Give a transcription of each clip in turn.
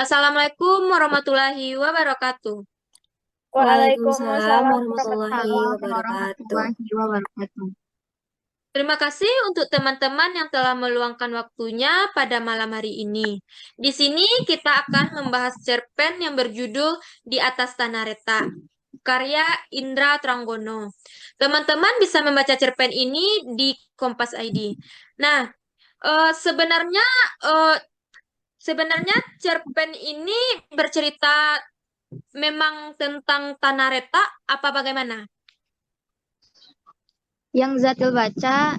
Assalamualaikum warahmatullahi wabarakatuh. Waalaikumsalam Waalaikumsalam warahmatullahi warahmatullahi wabarakatuh. wabarakatuh. Terima kasih untuk teman-teman yang telah meluangkan waktunya pada malam hari ini. Di sini kita akan membahas cerpen yang berjudul Di Atas Tanah Reta, karya Indra Tranggono. Teman-teman bisa membaca cerpen ini di Kompas ID. Nah, eh, sebenarnya eh, sebenarnya cerpen ini bercerita memang tentang Tanah Reta apa bagaimana? Yang Zatil baca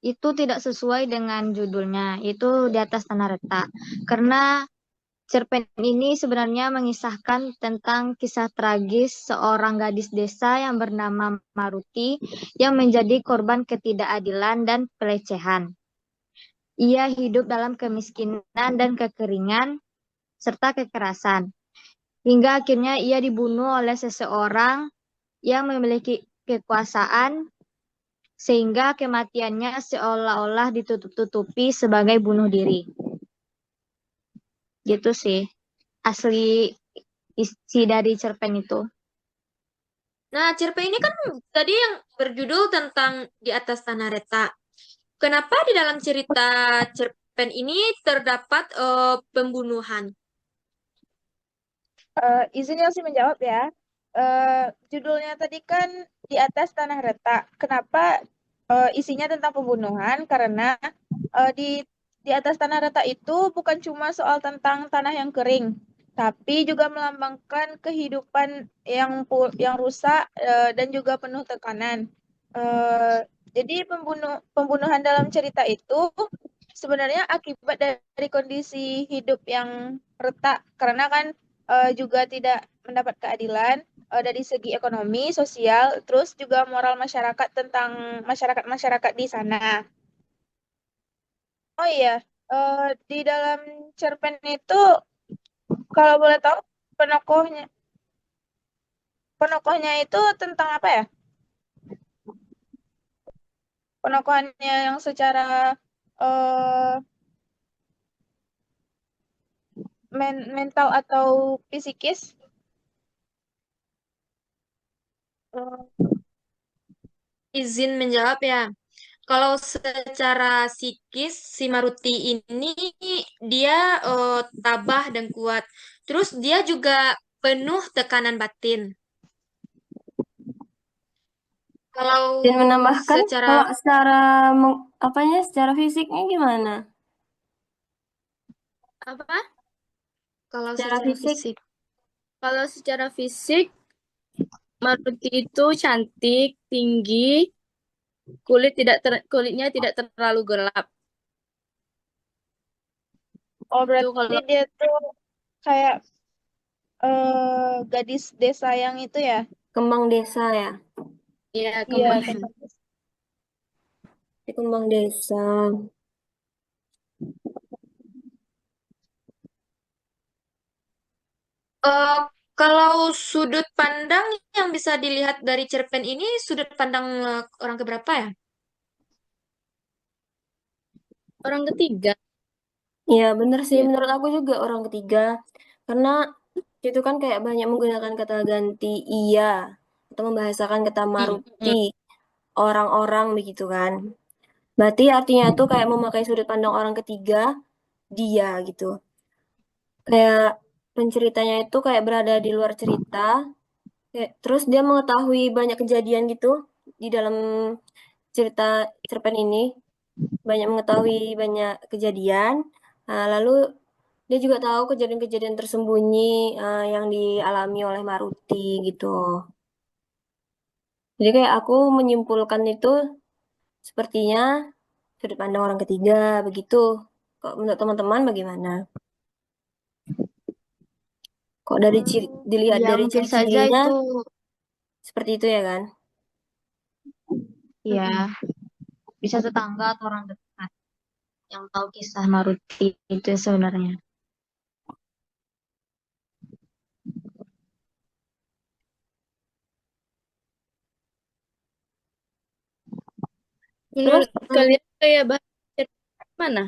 itu tidak sesuai dengan judulnya, itu di atas tanah retak. Karena cerpen ini sebenarnya mengisahkan tentang kisah tragis seorang gadis desa yang bernama Maruti yang menjadi korban ketidakadilan dan pelecehan. Ia hidup dalam kemiskinan dan kekeringan serta kekerasan. Hingga akhirnya ia dibunuh oleh seseorang yang memiliki kekuasaan sehingga kematiannya seolah-olah ditutup-tutupi sebagai bunuh diri. Gitu sih asli isi dari cerpen itu. Nah, cerpen ini kan tadi yang berjudul tentang Di Atas Tanah Reta. Kenapa di dalam cerita cerpen ini terdapat pembunuhan? Izin yang sih menjawab ya. Judulnya tadi kan di atas tanah retak. Kenapa isinya tentang pembunuhan? Karena di atas tanah retak itu bukan cuma soal tentang tanah yang kering, tapi juga melambangkan kehidupan yang rusak dan juga penuh tekanan. Eh, jadi pembunuhan dalam cerita itu sebenarnya akibat dari kondisi hidup yang retak karena kan juga tidak mendapat keadilan dari segi ekonomi, sosial, terus juga moral masyarakat tentang masyarakat-masyarakat di sana. Oh iya, di dalam cerpen itu kalau boleh tahu penokohnya penokohnya itu tentang apa ya? Penokohannya yang secara eh, mental atau psikis? Eh, izin menjawab ya. Kalau secara psikis, si Maruti ini dia tabah dan kuat. Terus dia juga penuh tekanan batin. Kalau Dan menambahkan secara kalau secara apanya secara fisiknya gimana? apa? Kalau Secara secara fisik fisik. Kalau secara fisik, Maruti itu cantik, tinggi, kulitnya tidak terlalu gelap. oh Itu berarti kalau dia tuh kayak gadis desa yang itu ya? Kembang desa ya, ya Iya, kembang. tentang di kembang desa. Eh, kalau sudut pandang yang bisa dilihat dari cerpen ini, sudut pandang orang keberapa ya? Orang ketiga, Iya bener sih, ya. menurut aku juga orang ketiga. Karena itu kan kayak banyak menggunakan kata ganti iya, atau membahasakan kata maruti, Mm-mm. orang-orang begitu kan. Berarti artinya tuh kayak memakai sudut pandang orang ketiga, dia gitu. Kayak penceritanya itu kayak berada di luar cerita, terus dia mengetahui banyak kejadian gitu di dalam cerita cerpen ini, banyak mengetahui banyak kejadian. Nah, lalu dia juga tahu kejadian-kejadian tersembunyi yang dialami oleh Maruti gitu. Jadi kayak aku menyimpulkan itu sepertinya sudut pandang orang ketiga begitu. Kok menurut teman-teman bagaimana? Kok dari dilihat Ya dari mungkin saja ciri-cirinya itu seperti itu ya kan? ya bisa tetangga atau orang dekat yang tahu kisah Maruti itu sebenarnya. Menurut Terus kalian kayak bahasa mana?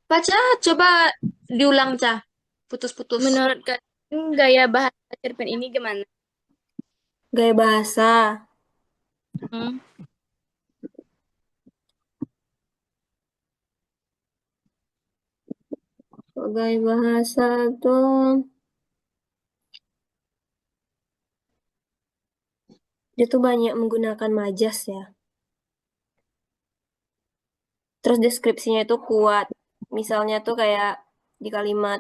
Baca, coba diulang, Ca. Putus-putus. Menurut kalian gaya bahasa cerpen ini gimana? Gaya bahasa. Hmm. Gaya bahasa tuh dia tuh banyak menggunakan majas ya. Terus deskripsinya itu kuat. Misalnya tuh kayak di kalimat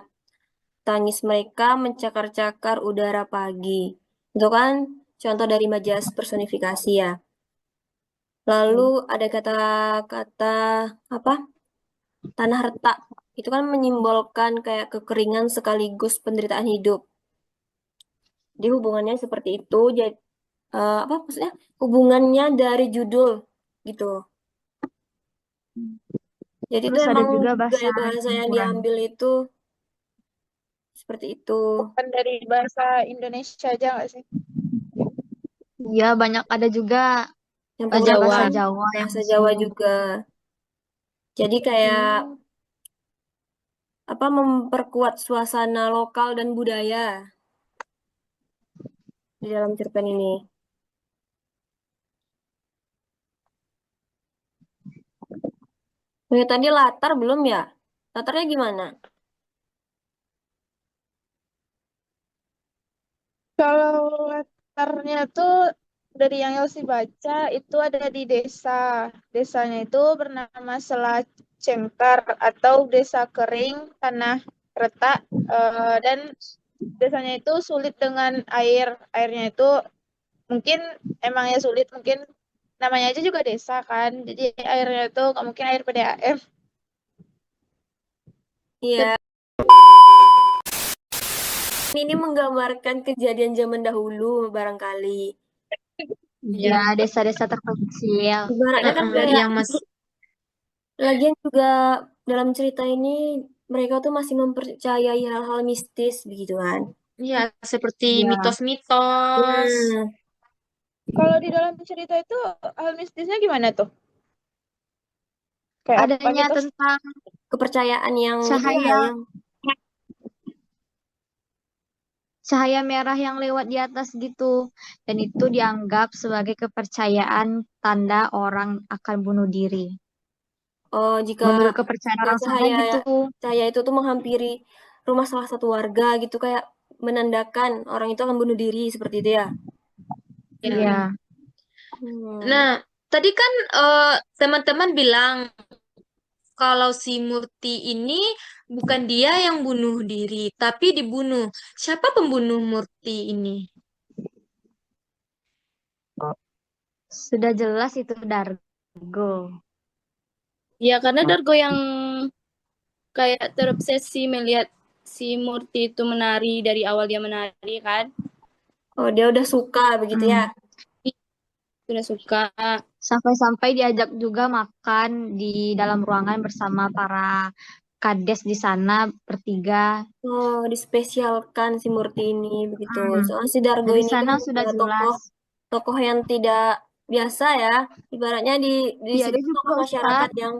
tangis mereka mencakar-cakar udara pagi. Itu kan contoh dari majas personifikasi ya. Lalu ada kata-kata apa? Tanah retak. Itu kan menyimbolkan kayak kekeringan sekaligus penderitaan hidup. Jadi hubungannya seperti itu. Jadi apa maksudnya? Hubungannya dari judul gitu. Jadi itu Terus ada emang juga bahasa gaya bahasa yang campuran. diambil itu seperti itu. Bukan dari bahasa Indonesia aja nggak sih? Iya, banyak ada juga Campur bahasa-bahasa dengan Jawa yang bahasa Jawa masuk. juga. Jadi kayak Hmm. apa memperkuat suasana lokal dan budaya di dalam cerpen ini. Nah, tadi latar belum ya? Latarnya gimana? Kalau latarnya tuh dari yang Elsi baca itu ada di desa. Desanya itu bernama Selacengkar atau Desa Kering Tanah Retak, dan desanya itu sulit dengan air. Airnya itu mungkin emang ya sulit, mungkin namanya aja juga desa kan. Jadi airnya itu nggak mungkin air PDAM. Iya, ini menggambarkan kejadian zaman dahulu barangkali. Iya, desa-desa terpencil. Ibaratnya kan kayak Yang masih lagian juga dalam cerita ini mereka tuh masih mempercayai hal-hal mistis begitu kan. ya seperti Iya. mitos-mitos. Nah, Kalau di dalam cerita itu hal mistisnya gimana tuh? Kayak apa Adanya gitu? tentang kepercayaan yang itu ya cahaya yang cahaya merah yang lewat di atas gitu. Dan itu dianggap sebagai kepercayaan tanda orang akan bunuh diri. jika Menurut kepercayaan jika orang sana cahaya gitu. cahaya itu tuh menghampiri rumah salah satu warga gitu kayak menandakan orang itu akan bunuh diri seperti itu ya. Iya. Hmm. Nah, tadi kan teman-teman bilang kalau si Murti ini bukan dia yang bunuh diri, tapi dibunuh. Siapa pembunuh Murti ini? Sudah jelas itu Dargo. Ya, karena Dargo yang kayak terobsesi melihat si Murti itu menari dari awal dia menari kan. Oh, dia udah suka begitu ya. Hmm. Sudah suka. Sampai-sampai diajak juga makan di dalam ruangan bersama para kades di sana bertiga. Oh, dispesialkan si Murti ini begitu. Hmm. Soalnya si Dargo Dari ini kan sana juga sudah tokoh jelas. tokoh yang tidak biasa ya. Ibaratnya di Iya, situ dia juga tokoh masyarakat Ustadz. yang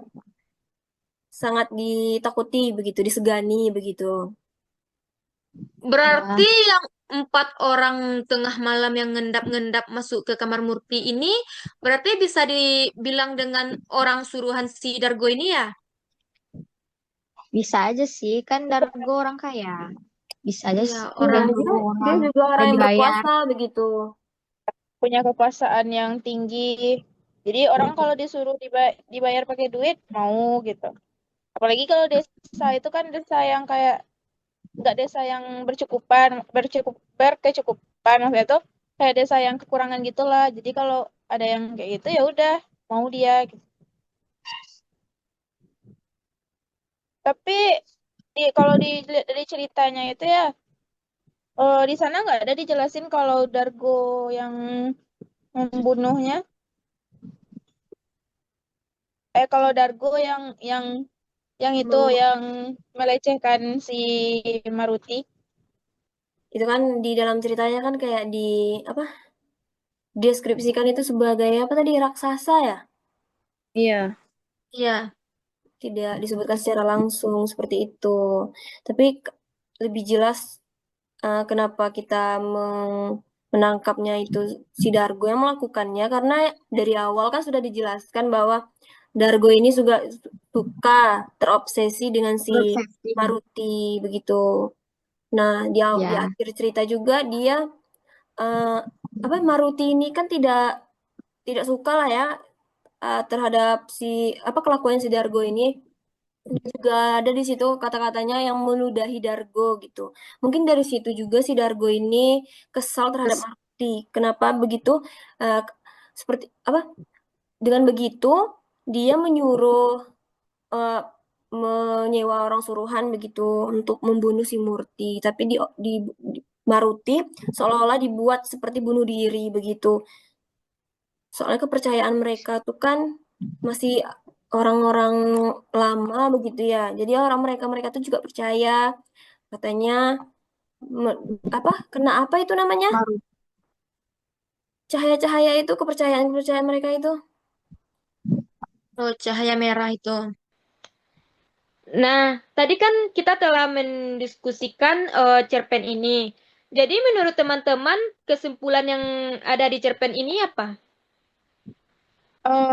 sangat ditakuti begitu, disegani begitu. Ya, Berarti yang 4 orang tengah malam yang ngendap-ngendap masuk ke kamar Murti ini berarti bisa dibilang dengan orang suruhan si Dargo ini ya? bisa aja sih. Kan Dargo orang kaya. Bisa aja Iya, sih Iya, orang dia, nuduh dia orang juga orang yang yang dibayar. berkuasa begitu. Punya kekuasaan yang tinggi. Jadi orang kalau disuruh dibayar pakai duit mau gitu. Apalagi kalau desa itu kan desa yang kayak nggak desa yang berkecukupan maksudnya tuh kayak desa yang kekurangan gitulah. Jadi kalau ada yang kayak gitu ya udah mau dia gitu. Tapi kalau dilihat dari ceritanya itu ya, di sana nggak ada dijelasin kalau Dargo yang membunuhnya. Kalau Dargo yang itu Mem- yang melecehkan si Maruti. Itu kan di dalam ceritanya kan kayak di apa? Deskripsikan itu sebagai apa tadi raksasa ya? Iya. Iya. tidak disebutkan secara langsung seperti itu. Tapi lebih jelas kenapa kita menangkapnya itu si Dargo yang melakukannya, karena dari awal kan sudah dijelaskan bahwa Dargo ini juga suka terobsesi dengan si Berobsesi. Maruti begitu. Nah, di Ya. akhir cerita juga dia apa Maruti ini kan tidak suka lah ya terhadap si apa kelakuan si Dargo ini. Juga ada di situ kata-katanya yang meludahi Dargo gitu. Mungkin dari situ juga si Dargo ini kesal terhadap Terus Marty. Kenapa begitu? Eh, seperti apa? Dengan begitu dia menyuruh eh, menyewa orang suruhan begitu untuk membunuh si Murti. Tapi di Maruti seolah-olah dibuat seperti bunuh diri begitu. Soalnya kepercayaan mereka tuh kan masih orang-orang lama begitu ya. Jadi orang mereka tuh juga percaya katanya me- apa kena apa itu namanya? baru. Cahaya-cahaya itu kepercayaan-kepercayaan mereka itu. Oh, cahaya merah itu. Nah, tadi kan kita telah mendiskusikan cerpen ini. Jadi menurut teman-teman, kesimpulan yang ada di cerpen ini apa?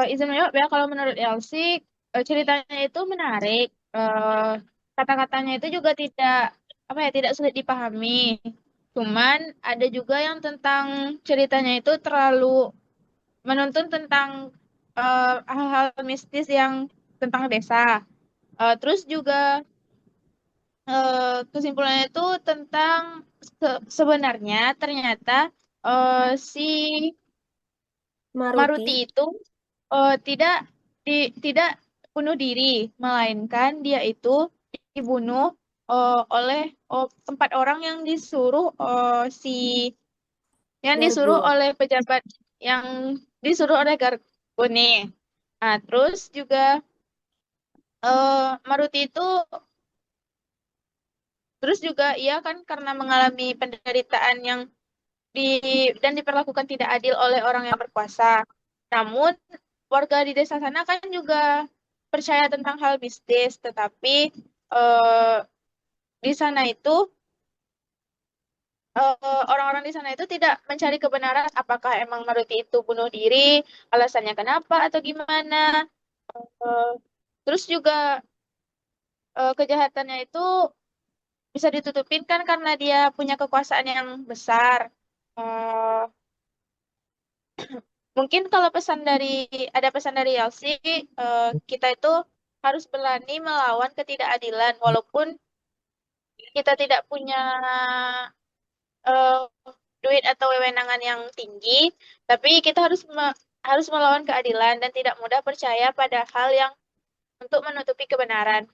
Izin menjawab ya, kalau menurut Elsie, ceritanya itu menarik. Kata-katanya itu juga tidak apa ya, tidak sulit dipahami. Cuman ada juga yang tentang ceritanya itu terlalu menuntun tentang hal-hal mistis yang tentang desa. Terus juga kesimpulannya itu tentang sebenarnya ternyata si Maruti, Maruti itu tidak tidak bunuh diri, melainkan dia itu dibunuh oleh 4 orang yang disuruh Dargo. oleh pejabat, yang disuruh oleh Gargone. Nah, terus juga Maruti itu terus juga ia kan karena mengalami penderitaan yang di dan diperlakukan tidak adil oleh orang yang berkuasa. Namun warga di desa sana kan juga percaya tentang hal mistis, tetapi eh, di sana itu orang-orang di sana itu tidak mencari kebenaran apakah emang Maruti itu bunuh diri, alasannya kenapa atau gimana. Eh, Terus juga kejahatannya itu bisa ditutupin kan karena dia punya kekuasaan yang besar. Eh, Mungkin kalau ada pesan dari Yelsi, kita itu harus berani melawan ketidakadilan, walaupun kita tidak punya eh, duit atau wewenangan yang tinggi, tapi kita harus melawan keadilan dan tidak mudah percaya pada hal yang untuk menutupi kebenaran.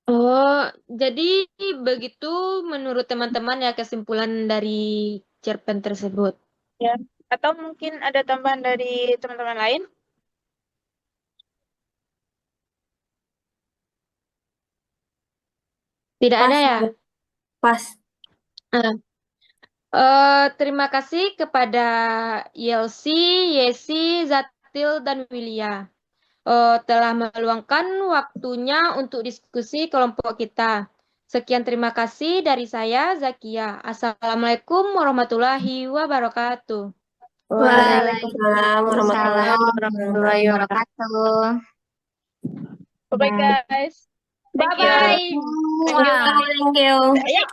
Oh, jadi begitu menurut teman-teman ya kesimpulan dari cerpen tersebut. Ya. Atau mungkin ada tambahan dari teman-teman lain? Tidak ada Pas, ya? pas. Eh, Terima kasih kepada Yelsi, Yesi, Zatil, dan Willia. Telah meluangkan waktunya untuk diskusi kelompok kita. Sekian terima kasih dari saya, Zakia. Assalamualaikum warahmatullahi wabarakatuh. Waalaikumsalam warahmatullahi Waalaikumsalam wabarakatuh. warahmatullahi wabarakatuh. Bye-bye Bye. guys. Thank you. Bye-bye. Thank you. Thank you. Ya.